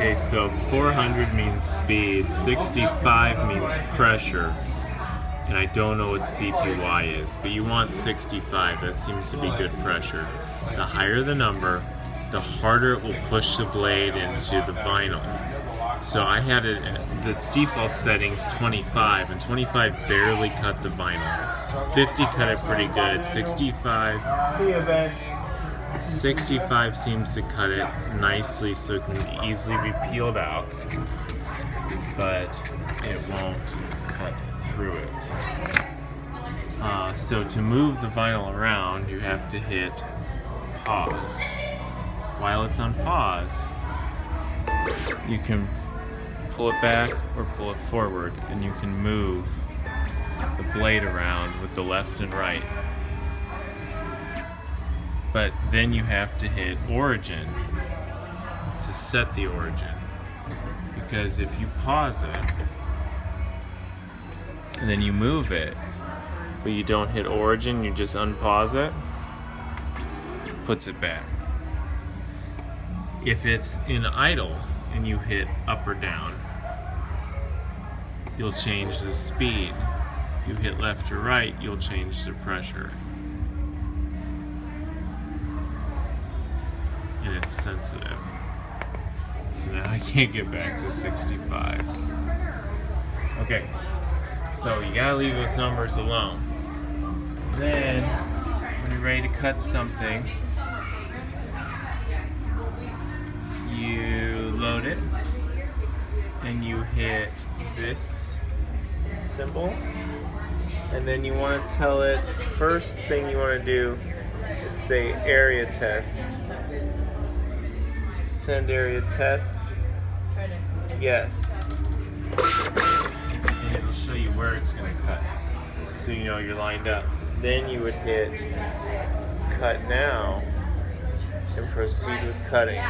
Okay, so 400 means speed, 65 means pressure, and I don't know what CPY is, but you want 65. That seems to be good pressure. The higher the number, the harder it will push the blade into the vinyl. So I had it, its default settings 25, and 25 barely cut the vinyl. 50 cut it pretty good. 65. See you, Ben. 65 seems to cut it nicely so it can easily be peeled out, but it won't cut through it. So to move the vinyl around, you have to hit pause. While it's on pause, you can pull it back or pull it forward, and you can move the blade around with the left and right. But then you have to hit origin to set the origin. Because if you pause it, and then you move it, but you don't hit origin, you just unpause it, puts it back. If it's in idle and you hit up or down, you'll change the speed. You hit left or right, you'll change the pressure. And it's sensitive. So now I can't get back to 65. Okay, so you gotta leave those numbers alone. Then, when you're ready to cut something, you load it, and you hit this symbol, and then you want to tell it, first thing you want to do is say area test. Send area test. Yes. And it'll show you where it's going to cut, so you know you're lined up. Then you would hit cut now and proceed with cutting.